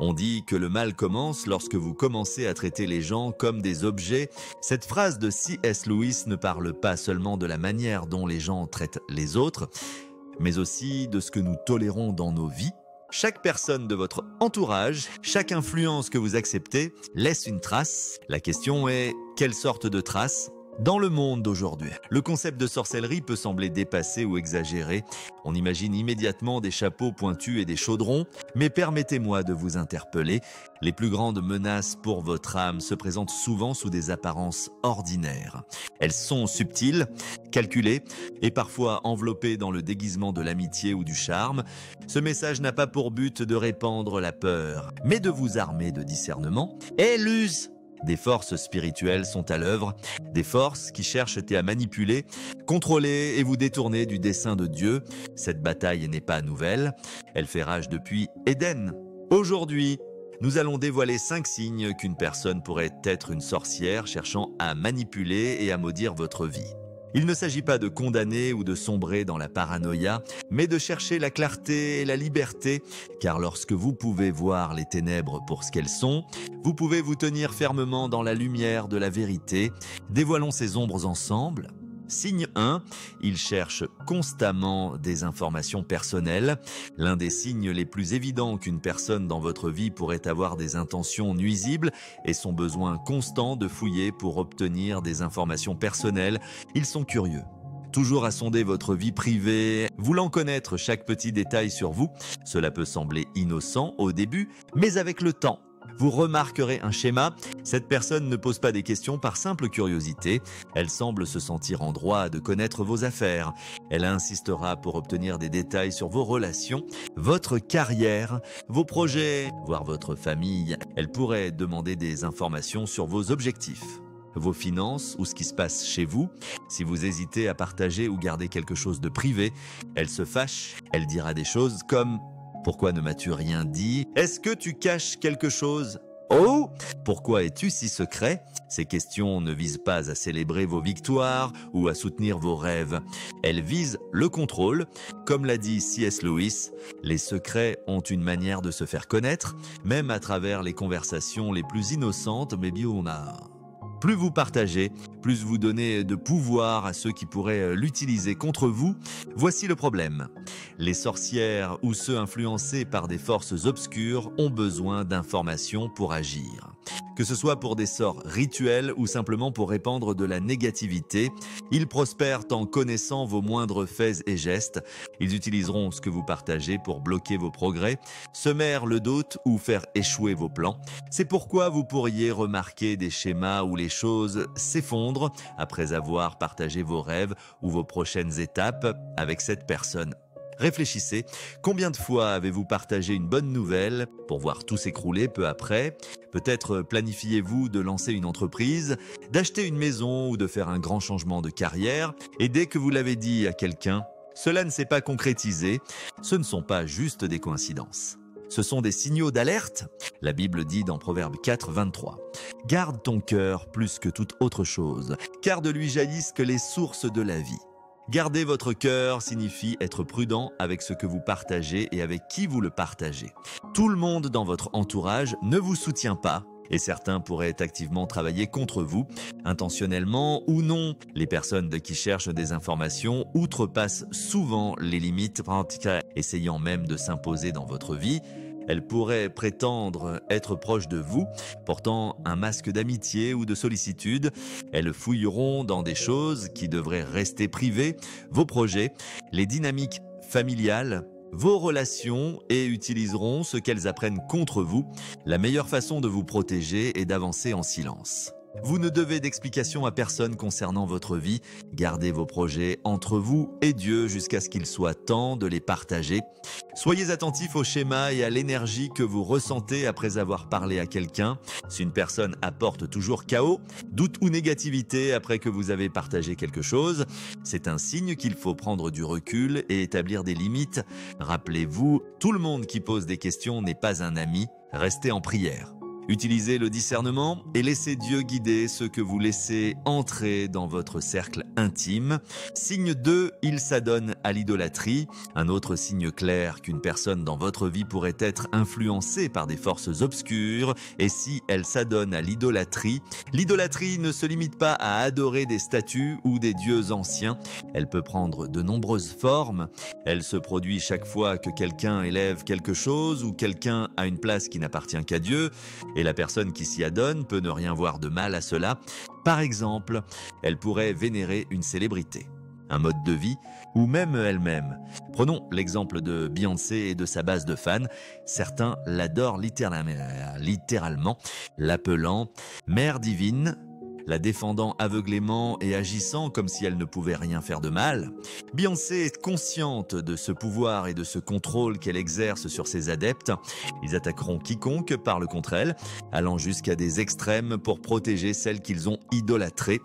On dit que le mal commence lorsque vous commencez à traiter les gens comme des objets. Cette phrase de C.S. Lewis ne parle pas seulement de la manière dont les gens traitent les autres, mais aussi de ce que nous tolérons dans nos vies. Chaque personne de votre entourage, chaque influence que vous acceptez, laisse une trace. La question est, quelle sorte de trace ? Dans le monde d'aujourd'hui, le concept de sorcellerie peut sembler dépassé ou exagéré. On imagine immédiatement des chapeaux pointus et des chaudrons, mais permettez-moi de vous interpeller. Les plus grandes menaces pour votre âme se présentent souvent sous des apparences ordinaires. Elles sont subtiles, calculées et parfois enveloppées dans le déguisement de l'amitié ou du charme. Ce message n'a pas pour but de répandre la peur, mais de vous armer de discernement. Luz! Des forces spirituelles sont à l'œuvre, des forces qui cherchent à manipuler, contrôler et vous détourner du dessein de Dieu. Cette bataille n'est pas nouvelle, elle fait rage depuis Éden. Aujourd'hui, nous allons dévoiler 5 signes qu'une personne pourrait être une sorcière cherchant à manipuler et à maudire votre vie. Il ne s'agit pas de condamner ou de sombrer dans la paranoïa, mais de chercher la clarté et la liberté, car lorsque vous pouvez voir les ténèbres pour ce qu'elles sont, vous pouvez vous tenir fermement dans la lumière de la vérité. Dévoilons ces ombres ensemble. Signe 1, il cherche constamment des informations personnelles. L'un des signes les plus évidents qu'une personne dans votre vie pourrait avoir des intentions nuisibles est son besoin constant de fouiller pour obtenir des informations personnelles. Ils sont curieux. Toujours à sonder votre vie privée, voulant connaître chaque petit détail sur vous. Cela peut sembler innocent au début, mais avec le temps, vous remarquerez un schéma. Cette personne ne pose pas des questions par simple curiosité. Elle semble se sentir en droit de connaître vos affaires. Elle insistera pour obtenir des détails sur vos relations, votre carrière, vos projets, voire votre famille. Elle pourrait demander des informations sur vos objectifs, vos finances ou ce qui se passe chez vous. Si vous hésitez à partager ou garder quelque chose de privé, elle se fâche. Elle dira des choses comme: pourquoi ne m'as-tu rien dit? Est-ce que tu caches quelque chose? Oh! Pourquoi es-tu si secret? Ces questions ne visent pas à célébrer vos victoires ou à soutenir vos rêves. Elles visent le contrôle. Comme l'a dit C.S. Lewis, les secrets ont une manière de se faire connaître, même à travers les conversations les plus innocentes, mais bien on a... Plus vous partagez, plus vous donnez de pouvoir à ceux qui pourraient l'utiliser contre vous. Voici le problème. Les sorcières ou ceux influencés par des forces obscures ont besoin d'informations pour agir. Que ce soit pour des sorts rituels ou simplement pour répandre de la négativité, ils prospèrent en connaissant vos moindres faits et gestes. Ils utiliseront ce que vous partagez pour bloquer vos progrès, semer le doute ou faire échouer vos plans. C'est pourquoi vous pourriez remarquer des schémas où les choses s'effondrent après avoir partagé vos rêves ou vos prochaines étapes avec cette personne. Réfléchissez, combien de fois avez-vous partagé une bonne nouvelle pour voir tout s'écrouler peu après? Peut-être planifiez-vous de lancer une entreprise, d'acheter une maison ou de faire un grand changement de carrière, et dès que vous l'avez dit à quelqu'un, cela ne s'est pas concrétisé. Ce ne sont pas juste des coïncidences. Ce sont des signaux d'alerte. La Bible dit dans Proverbe 4, 23 « Garde ton cœur plus que toute autre chose, car de lui jaillissent que les sources de la vie. » Garder votre cœur signifie être prudent avec ce que vous partagez et avec qui vous le partagez. Tout le monde dans votre entourage ne vous soutient pas et certains pourraient activement travailler contre vous, intentionnellement ou non. Les personnes qui cherchent des informations outrepassent souvent les limites, essayant même de s'imposer dans votre vie. Elles pourraient prétendre être proches de vous, portant un masque d'amitié ou de sollicitude. Elles fouilleront dans des choses qui devraient rester privées, vos projets, les dynamiques familiales, vos relations et utiliseront ce qu'elles apprennent contre vous. La meilleure façon de vous protéger est d'avancer en silence. Vous ne devez d'explications à personne concernant votre vie. Gardez vos projets entre vous et Dieu jusqu'à ce qu'il soit temps de les partager. Soyez attentifs au schéma et à l'énergie que vous ressentez après avoir parlé à quelqu'un. Si une personne apporte toujours chaos, doute ou négativité après que vous avez partagé quelque chose, c'est un signe qu'il faut prendre du recul et établir des limites. Rappelez-vous, tout le monde qui pose des questions n'est pas un ami. Restez en prière. Utilisez le discernement et laissez Dieu guider ce que vous laissez entrer dans votre cercle intime. Signe 2, il s'adonne à l'idolâtrie. Un autre signe clair qu'une personne dans votre vie pourrait être influencée par des forces obscures. Et si elle s'adonne à l'idolâtrie ne se limite pas à adorer des statues ou des dieux anciens. Elle peut prendre de nombreuses formes. Elle se produit chaque fois que quelqu'un élève quelque chose ou quelqu'un a une place qui n'appartient qu'à Dieu. Et la personne qui s'y adonne peut ne rien voir de mal à cela. Par exemple, elle pourrait vénérer une célébrité, un mode de vie ou même elle-même. Prenons l'exemple de Beyoncé et de sa base de fans. Certains l'adorent littéralement, l'appelant « Mère divine », la défendant aveuglément et agissant comme si elle ne pouvait rien faire de mal. Beyoncé est consciente de ce pouvoir et de ce contrôle qu'elle exerce sur ses adeptes. Ils attaqueront quiconque parle contre elle, allant jusqu'à des extrêmes pour protéger celles qu'ils ont idolâtrées.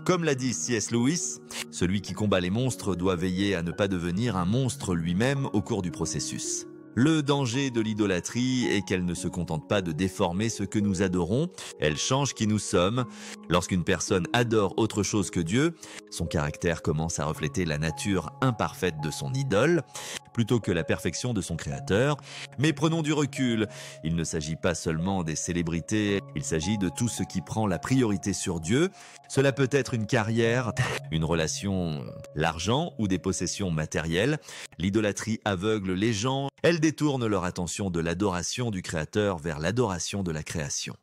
Comme l'a dit C.S. Lewis, celui qui combat les monstres doit veiller à ne pas devenir un monstre lui-même au cours du processus. Le danger de l'idolâtrie est qu'elle ne se contente pas de déformer ce que nous adorons, elle change qui nous sommes. Lorsqu'une personne adore autre chose que Dieu, son caractère commence à refléter la nature imparfaite de son idole, plutôt que la perfection de son créateur. Mais prenons du recul, il ne s'agit pas seulement des célébrités, il s'agit de tout ce qui prend la priorité sur Dieu. Cela peut être une carrière, une relation, l'argent ou des possessions matérielles. L'idolâtrie aveugle les gens, elle détourne leur attention de l'adoration du Créateur vers l'adoration de la création,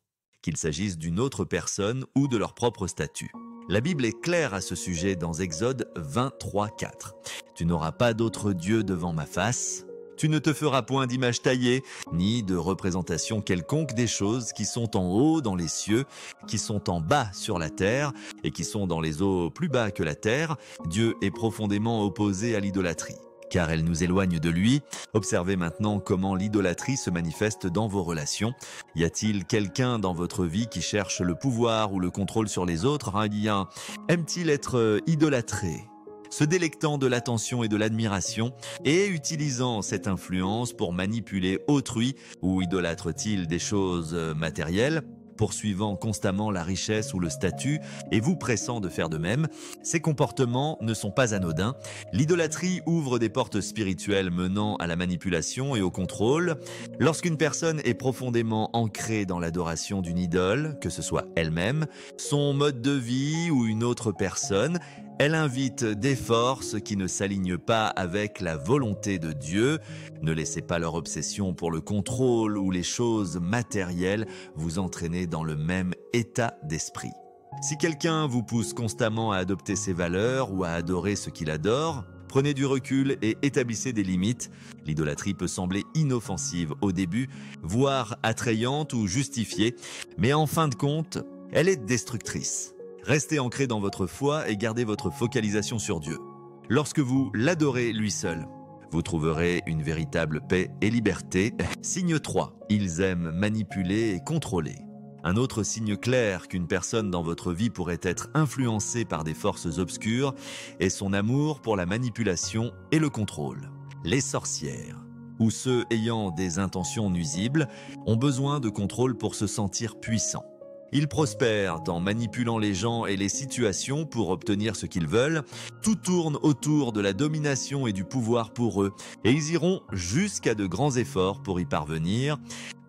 qu'il s'agisse d'une autre personne ou de leur propre statut. La Bible est claire à ce sujet dans Exode 23:4. « Tu n'auras pas d'autre Dieu devant ma face. Tu ne te feras point d'image taillée, ni de représentation quelconque des choses qui sont en haut dans les cieux, qui sont en bas sur la terre, et qui sont dans les eaux plus bas que la terre. Dieu est profondément opposé à l'idolâtrie, car elle nous éloigne de lui. » Observez maintenant comment l'idolâtrie se manifeste dans vos relations. Y a-t-il quelqu'un dans votre vie qui cherche le pouvoir ou le contrôle sur les autres? Aime-t-il être idolâtré, se délectant de l'attention et de l'admiration et utilisant cette influence pour manipuler autrui, ou idolâtre-t-il des choses matérielles, poursuivant constamment la richesse ou le statut et vous pressant de faire de même? Ces comportements ne sont pas anodins. L'idolâtrie ouvre des portes spirituelles menant à la manipulation et au contrôle. Lorsqu'une personne est profondément ancrée dans l'adoration d'une idole, que ce soit elle-même, son mode de vie ou une autre personne, elle invite des forces qui ne s'alignent pas avec la volonté de Dieu. Ne laissez pas leur obsession pour le contrôle ou les choses matérielles vous entraîner dans le même état d'esprit. Si quelqu'un vous pousse constamment à adopter ses valeurs ou à adorer ce qu'il adore, prenez du recul et établissez des limites. L'idolâtrie peut sembler inoffensive au début, voire attrayante ou justifiée, mais en fin de compte, elle est destructrice. Restez ancré dans votre foi et gardez votre focalisation sur Dieu. Lorsque vous l'adorez lui seul, vous trouverez une véritable paix et liberté. Signe 3. Ils aiment manipuler et contrôler. Un autre signe clair qu'une personne dans votre vie pourrait être influencée par des forces obscures est son amour pour la manipulation et le contrôle. Les sorcières, ou ceux ayant des intentions nuisibles, ont besoin de contrôle pour se sentir puissants. Ils prospèrent en manipulant les gens et les situations pour obtenir ce qu'ils veulent. Tout tourne autour de la domination et du pouvoir pour eux, et ils iront jusqu'à de grands efforts pour y parvenir.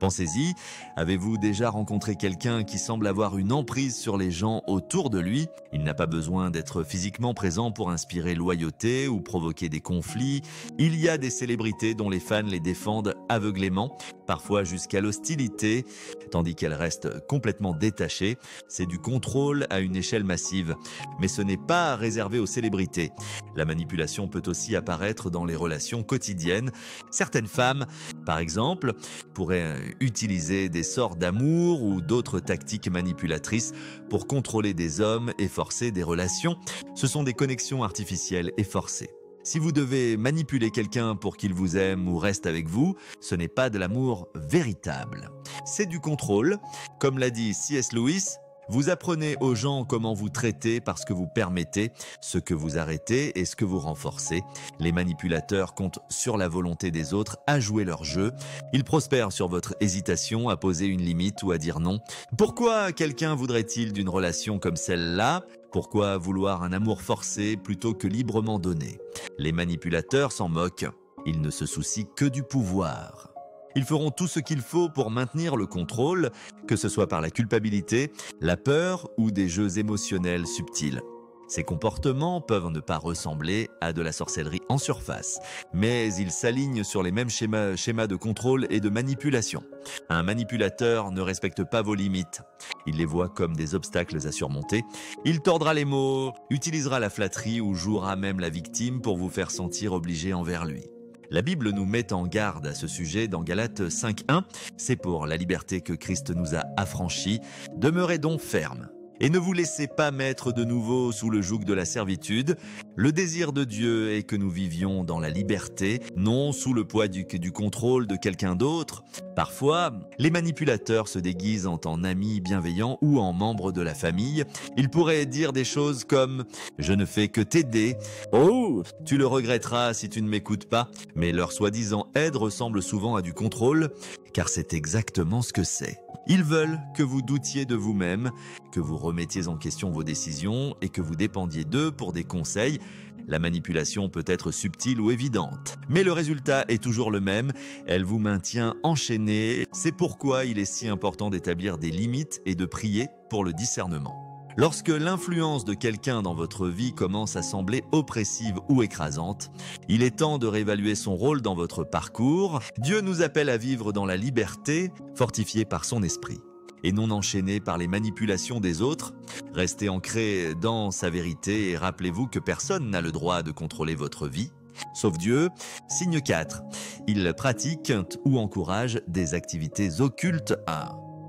Pensez-y, avez-vous déjà rencontré quelqu'un qui semble avoir une emprise sur les gens autour de lui? Il n'a pas besoin d'être physiquement présent pour inspirer loyauté ou provoquer des conflits. Il y a des célébrités dont les fans les défendent aveuglément, parfois jusqu'à l'hostilité, tandis qu'elles restent complètement détachées. C'est du contrôle à une échelle massive. Mais ce n'est pas réservé aux célébrités. La manipulation peut aussi apparaître dans les relations quotidiennes. Certaines femmes, par exemple, pourraient utiliser des sorts d'amour ou d'autres tactiques manipulatrices pour contrôler des hommes et forcer des relations. Ce sont des connexions artificielles et forcées. Si vous devez manipuler quelqu'un pour qu'il vous aime ou reste avec vous, ce n'est pas de l'amour véritable. C'est du contrôle. Comme l'a dit C.S. Lewis, Vous apprenez aux gens comment vous traiter parce que vous permettez, ce que vous arrêtez et ce que vous renforcez. Les manipulateurs comptent sur la volonté des autres à jouer leur jeu. Ils prospèrent sur votre hésitation à poser une limite ou à dire non. Pourquoi quelqu'un voudrait-il d'une relation comme celle-là ? Pourquoi vouloir un amour forcé plutôt que librement donné ? Les manipulateurs s'en moquent. Ils ne se soucient que du pouvoir. Ils feront tout ce qu'il faut pour maintenir le contrôle, que ce soit par la culpabilité, la peur ou des jeux émotionnels subtils. Ces comportements peuvent ne pas ressembler à de la sorcellerie en surface, mais ils s'alignent sur les mêmes schémas de contrôle et de manipulation. Un manipulateur ne respecte pas vos limites. Il les voit comme des obstacles à surmonter. Il tordra les mots, utilisera la flatterie ou jouera même la victime pour vous faire sentir obligé envers lui. La Bible nous met en garde à ce sujet dans Galates 5.1. C'est pour la liberté que Christ nous a affranchis. Demeurez donc fermes. Et ne vous laissez pas mettre de nouveau sous le joug de la servitude. Le désir de Dieu est que nous vivions dans la liberté, non sous le poids du contrôle de quelqu'un d'autre. Parfois, les manipulateurs se déguisent en amis bienveillants ou en membres de la famille. Ils pourraient dire des choses comme « Je ne fais que t'aider »,« Oh, tu le regretteras si tu ne m'écoutes pas », mais leur soi-disant aide ressemble souvent à du contrôle, car c'est exactement ce que c'est. Ils veulent que vous doutiez de vous-même, que vous remettiez en question vos décisions et que vous dépendiez d'eux pour des conseils. La manipulation peut être subtile ou évidente, mais le résultat est toujours le même, elle vous maintient enchaîné. C'est pourquoi il est si important d'établir des limites et de prier pour le discernement. Lorsque l'influence de quelqu'un dans votre vie commence à sembler oppressive ou écrasante, il est temps de réévaluer son rôle dans votre parcours. Dieu nous appelle à vivre dans la liberté, fortifiée par son esprit, et non enchaîné par les manipulations des autres. Restez ancré dans sa vérité et rappelez-vous que personne n'a le droit de contrôler votre vie, sauf Dieu. Signe 4. Il pratique ou encourage des activités occultes.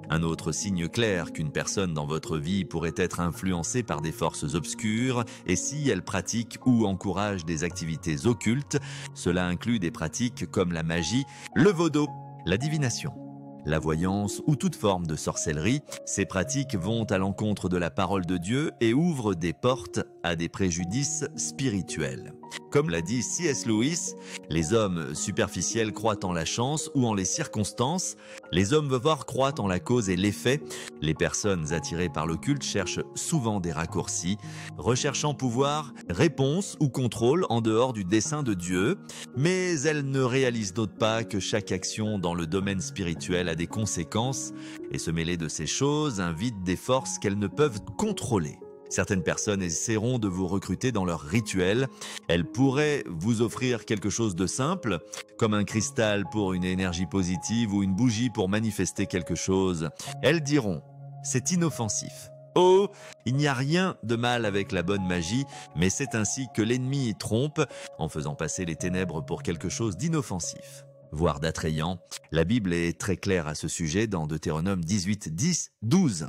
Un autre signe clair qu'une personne dans votre vie pourrait être influencée par des forces obscures et si elle pratique ou encourage des activités occultes, cela inclut des pratiques comme la magie, le vaudou, la divination, la voyance ou toute forme de sorcellerie. Ces pratiques vont à l'encontre de la parole de Dieu et ouvrent des portes à des préjudices spirituels. Comme l'a dit C.S. Lewis, les hommes superficiels croient en la chance ou en les circonstances. Les hommes veulent croient en la cause et l'effet. Les personnes attirées par l'occulte cherchent souvent des raccourcis, recherchant pouvoir, réponse ou contrôle en dehors du dessein de Dieu. Mais elles ne réalisent d'autre pas que chaque action dans le domaine spirituel a des conséquences et se mêler de ces choses invite des forces qu'elles ne peuvent contrôler. Certaines personnes essaieront de vous recruter dans leurs rituels. Elles pourraient vous offrir quelque chose de simple, comme un cristal pour une énergie positive ou une bougie pour manifester quelque chose. Elles diront « c'est inoffensif ». Oh, il n'y a rien de mal avec la bonne magie, mais c'est ainsi que l'ennemi trompe en faisant passer les ténèbres pour quelque chose d'inoffensif, voire d'attrayant. La Bible est très claire à ce sujet dans Deutéronome 18, 10, 12,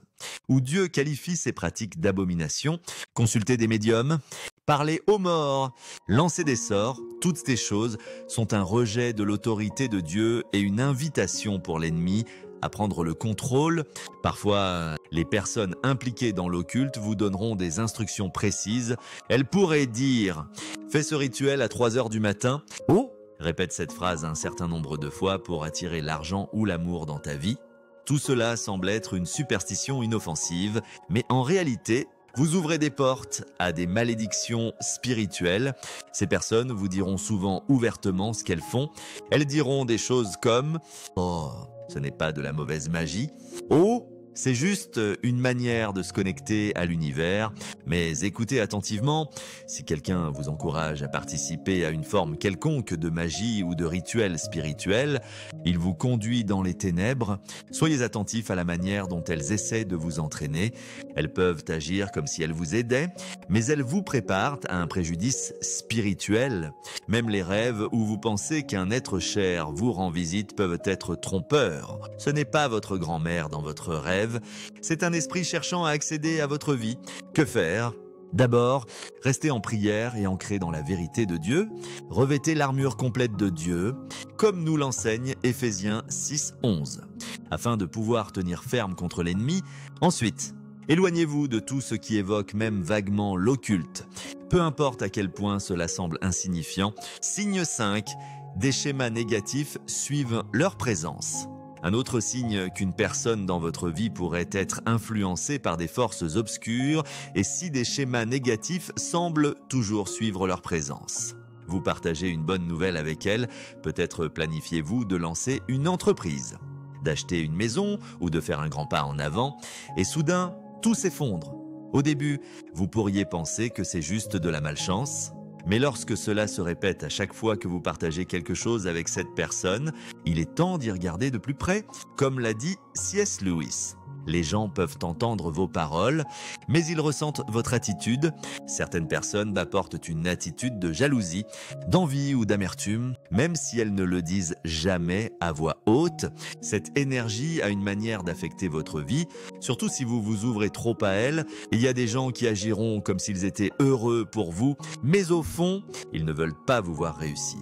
où Dieu qualifie ces pratiques d'abomination. Consulter des médiums, parler aux morts, lancer des sorts, toutes ces choses sont un rejet de l'autorité de Dieu et une invitation pour l'ennemi à prendre le contrôle. Parfois, les personnes impliquées dans l'occulte vous donneront des instructions précises. Elles pourraient dire « fais ce rituel à 3 heures du matin ». Oh, répète cette phrase un certain nombre de fois pour attirer l'argent ou l'amour dans ta vie. Tout cela semble être une superstition inoffensive, mais en réalité, vous ouvrez des portes à des malédictions spirituelles. Ces personnes vous diront souvent ouvertement ce qu'elles font. Elles diront des choses comme « Oh, ce n'est pas de la mauvaise magie » ;« Oh, c'est juste une manière de se connecter à l'univers. » Mais écoutez attentivement, si quelqu'un vous encourage à participer à une forme quelconque de magie ou de rituel spirituel, il vous conduit dans les ténèbres. Soyez attentifs à la manière dont elles essaient de vous entraîner. Elles peuvent agir comme si elles vous aidaient, mais elles vous préparent à un préjudice spirituel. Même les rêves où vous pensez qu'un être cher vous rend visite peuvent être trompeurs. Ce n'est pas votre grand-mère dans votre rêve, c'est un esprit cherchant à accéder à votre vie. Que faire ? D'abord, restez en prière et ancrez dans la vérité de Dieu. Revêtez l'armure complète de Dieu, comme nous l'enseigne Éphésiens 6, 11, afin de pouvoir tenir ferme contre l'ennemi. Ensuite, Éloignez-vous de tout ce qui évoque même vaguement l'occulte. Peu importe à quel point cela semble insignifiant. Signe 5, des schémas négatifs suivent leur présence. Un autre signe qu'une personne dans votre vie pourrait être influencée par des forces obscures est si des schémas négatifs semblent toujours suivre leur présence. Vous partagez une bonne nouvelle avec elle, peut-être planifiez-vous de lancer une entreprise, d'acheter une maison ou de faire un grand pas en avant, et soudain, tout s'effondre. Au début, vous pourriez penser que c'est juste de la malchance, mais lorsque cela se répète à chaque fois que vous partagez quelque chose avec cette personne, il est temps d'y regarder de plus près, comme l'a dit C.S. Lewis. Les gens peuvent entendre vos paroles, mais ils ressentent votre attitude. Certaines personnes apportent une attitude de jalousie, d'envie ou d'amertume, même si elles ne le disent jamais à voix haute. Cette énergie a une manière d'affecter votre vie, surtout si vous vous ouvrez trop à elle. Il y a des gens qui agiront comme s'ils étaient heureux pour vous, mais au fond, ils ne veulent pas vous voir réussir.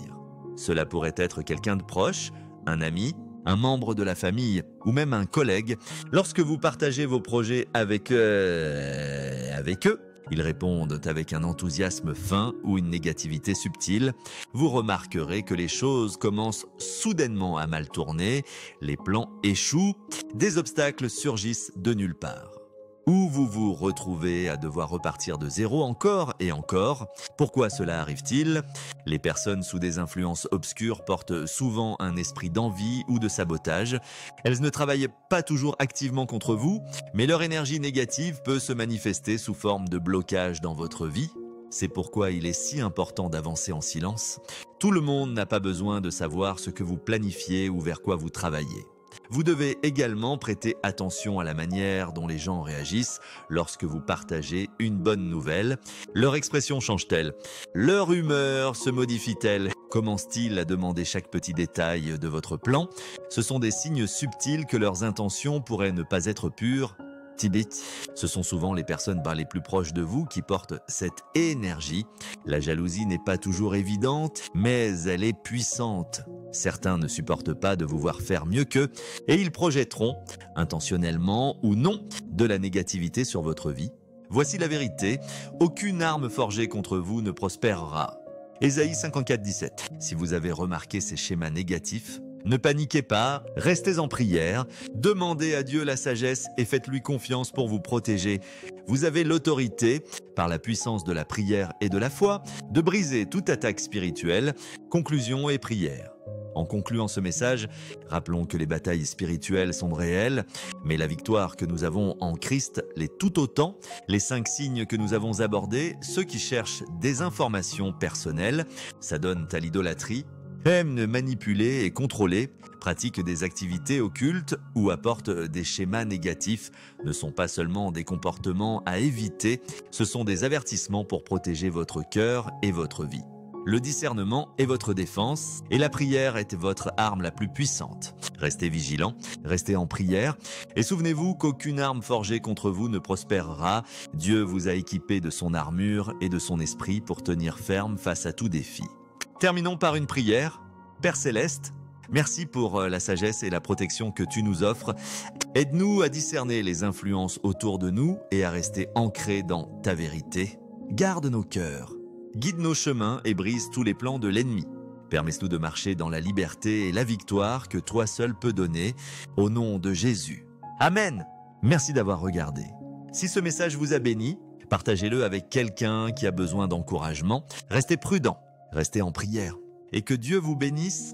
Cela pourrait être quelqu'un de proche, un ami, un membre de la famille ou même un collègue. Lorsque vous partagez vos projets avec eux, ils répondent avec un enthousiasme fin ou une négativité subtile. Vous remarquerez que les choses commencent soudainement à mal tourner, les plans échouent, des obstacles surgissent de nulle part. Ou vous vous retrouvez à devoir repartir de zéro encore et encore. Pourquoi cela arrive-t-il ? Les personnes sous des influences obscures portent souvent un esprit d'envie ou de sabotage. Elles ne travaillent pas toujours activement contre vous, mais leur énergie négative peut se manifester sous forme de blocage dans votre vie. C'est pourquoi il est si important d'avancer en silence. Tout le monde n'a pas besoin de savoir ce que vous planifiez ou vers quoi vous travaillez. Vous devez également prêter attention à la manière dont les gens réagissent lorsque vous partagez une bonne nouvelle. Leur expression change-t-elle ? Leur humeur se modifie-t-elle ? Commencent-ils à demander chaque petit détail de votre plan ? Ce sont des signes subtils que leurs intentions pourraient ne pas être pures. Tibet. Ce sont souvent les personnes les plus proches de vous qui portent cette énergie. La jalousie n'est pas toujours évidente, mais elle est puissante. Certains ne supportent pas de vous voir faire mieux qu'eux et ils projetteront, intentionnellement ou non, de la négativité sur votre vie. Voici la vérité, aucune arme forgée contre vous ne prospérera. Ésaïe 54:17. Si vous avez remarqué ces schémas négatifs, ne paniquez pas, restez en prière, demandez à Dieu la sagesse et faites-lui confiance pour vous protéger. Vous avez l'autorité, par la puissance de la prière et de la foi, de briser toute attaque spirituelle. Conclusion et prière. En concluant ce message, rappelons que les batailles spirituelles sont réelles, mais la victoire que nous avons en Christ l'est tout autant. Les 5 signes que nous avons abordés, ceux qui cherchent des informations personnelles, s'adonnent à l'idolâtrie, aiment manipuler et contrôler, pratiquent des activités occultes ou apportent des schémas négatifs, ne sont pas seulement des comportements à éviter, ce sont des avertissements pour protéger votre cœur et votre vie. Le discernement est votre défense et la prière est votre arme la plus puissante. Restez vigilants, restez en prière et souvenez-vous qu'aucune arme forgée contre vous ne prospérera. Dieu vous a équipé de son armure et de son esprit pour tenir ferme face à tout défi. Terminons par une prière. Père Céleste, merci pour la sagesse et la protection que tu nous offres. Aide-nous à discerner les influences autour de nous et à rester ancrés dans ta vérité. Garde nos cœurs. Guide nos chemins et brise tous les plans de l'ennemi. Permets-nous de marcher dans la liberté et la victoire que toi seul peux donner, au nom de Jésus. Amen. Merci d'avoir regardé. Si ce message vous a béni, partagez-le avec quelqu'un qui a besoin d'encouragement. Restez prudent, restez en prière et que Dieu vous bénisse